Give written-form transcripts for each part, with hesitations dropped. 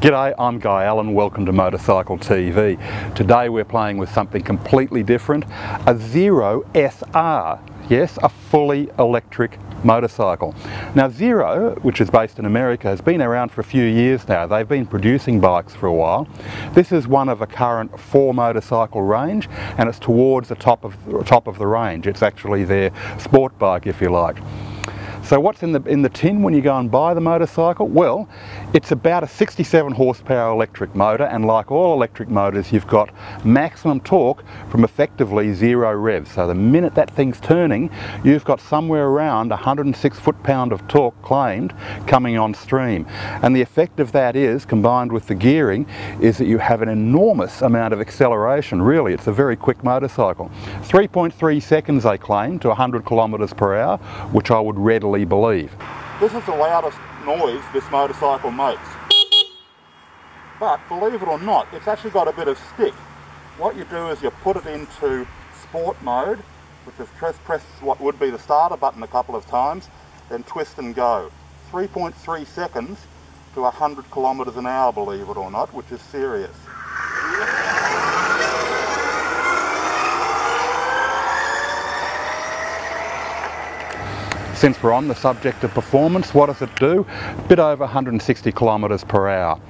G'day, I'm Guy Allen, welcome to Motorcycle TV. Today we're playing with something completely different, a Zero SR. Yes, a fully electric motorcycle. Now Zero, which is based in America, has been around for a few years now. They've been producing bikes for a while. This is one of a current 4 motorcycle range, and it's towards the top of the range. It's actually their sport bike, if you like. So what's in the tin when you go and buy the motorcycle? Well, it's about a 67 horsepower electric motor, and like all electric motors, you've got maximum torque from effectively 0 revs. So the minute that thing's turning, you've got somewhere around 106 foot-pound of torque claimed coming on stream. And the effect of that is, combined with the gearing, is that you have an enormous amount of acceleration. Really, it's a very quick motorcycle. 3.3 seconds they claim to 100 kilometers per hour, which I would readily believe. This is the loudest noise this motorcycle makes. But believe it or not, it's actually got a bit of stick. What you do is you put it into sport mode, which is press what would be the starter button a couple of times, then twist and go. 3.3 seconds to 100 kilometers an hour, believe it or not, which is serious. Since we're on the subject of performance, what does it do? A bit over 160 kilometers per hour.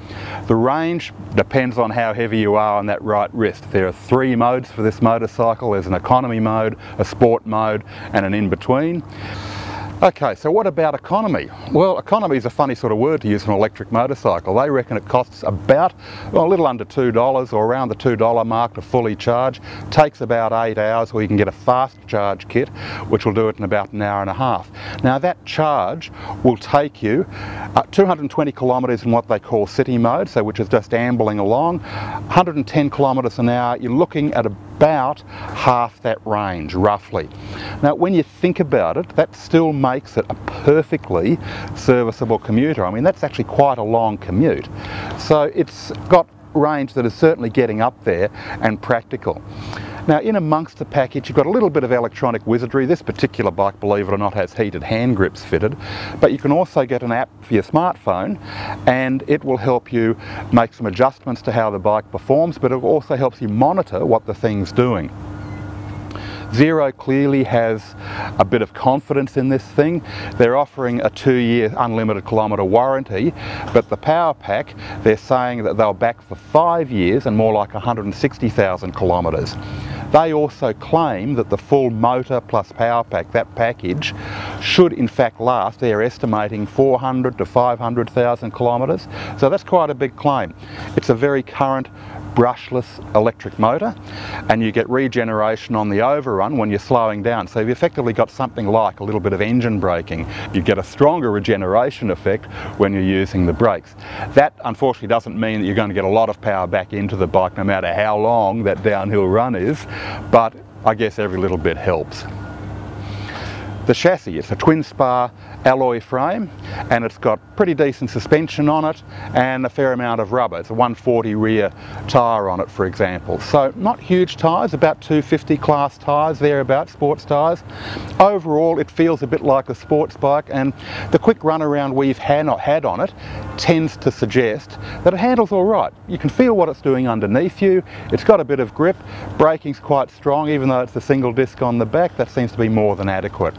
The range depends on how heavy you are on that right wrist. There are 3 modes for this motorcycle. There's an economy mode, a sport mode, and an in-between. Okay, so what about economy? Well, economy is a funny sort of word to use for an electric motorcycle. They reckon it costs about, well, a little under $2 or around the $2 mark to fully charge. Takes about 8 hours, or you can get a fast charge kit, which will do it in about an hour and a half. Now that charge will take you 220 kilometers in what they call city mode, so which is just ambling along. 110 kilometers an hour, you're looking at about half that range, roughly. Now when you think about it, that still makes it a perfectly serviceable commuter. I mean, that's actually quite a long commute. So it's got range that is certainly getting up there and practical. Now in amongst the package, you've got a little bit of electronic wizardry. This particular bike, believe it or not, has heated hand grips fitted, but you can also get an app for your smartphone, and it will help you make some adjustments to how the bike performs, but it also helps you monitor what the thing's doing. Zero clearly has a bit of confidence in this thing. They're offering a 2-year unlimited kilometre warranty, but the power pack, they're saying that they'll back for 5 years and more like 160,000 kilometres. They also claim that the full motor plus power pack, that package, should in fact last, they're estimating 400 to 500,000 kilometres. So that's quite a big claim. It's a very current brushless electric motor, and you get regeneration on the overrun when you're slowing down. So you've effectively got something like a little bit of engine braking. You get a stronger regeneration effect when you're using the brakes. That unfortunately doesn't mean that you're going to get a lot of power back into the bike no matter how long that downhill run is, but I guess every little bit helps. The chassis, it's a twin spar alloy frame, and it's got pretty decent suspension on it and a fair amount of rubber. It's a 140 rear tyre on it, for example. So not huge tyres, about 250 class tyres, thereabouts, sports tyres. Overall, it feels a bit like a sports bike, and the quick run around we've had on it tends to suggest that it handles all right. You can feel what it's doing underneath you. It's got a bit of grip. Braking's quite strong, even though it's a single disc on the back. That seems to be more than adequate.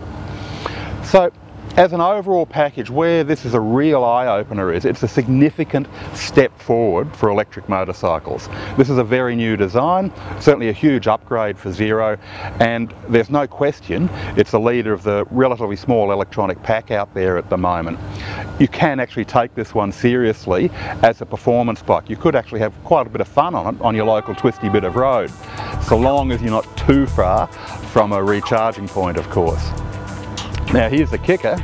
So, as an overall package, where this is a real eye-opener is, it's a significant step forward for electric motorcycles. This is a very new design, certainly a huge upgrade for Zero, and there's no question it's the leader of the relatively small electronic pack out there at the moment. You can actually take this one seriously as a performance bike. You could actually have quite a bit of fun on it on your local twisty bit of road, so long as you're not too far from a recharging point, of course. Now here's the kicker.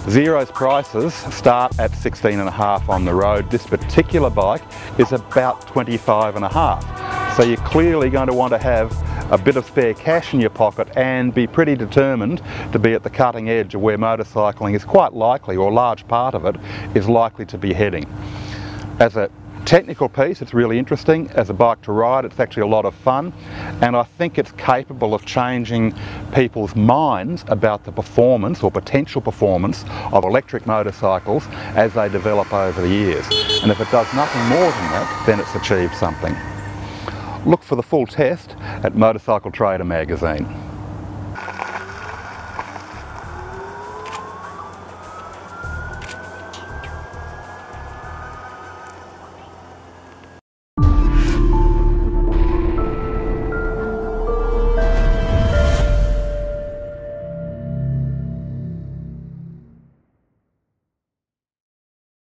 Zero's prices start at $16.5 on the road. This particular bike is about $25.5. So you're clearly going to want to have a bit of spare cash in your pocket and be pretty determined to be at the cutting edge of where motorcycling is quite likely, or a large part of it, is likely to be heading. As a technical piece, it's really interesting. As a bike to ride, it's actually a lot of fun, and I think it's capable of changing people's minds about the performance or potential performance of electric motorcycles as they develop over the years. And if it does nothing more than that, then it's achieved something. Look for the full test at Motorcycle Trader magazine.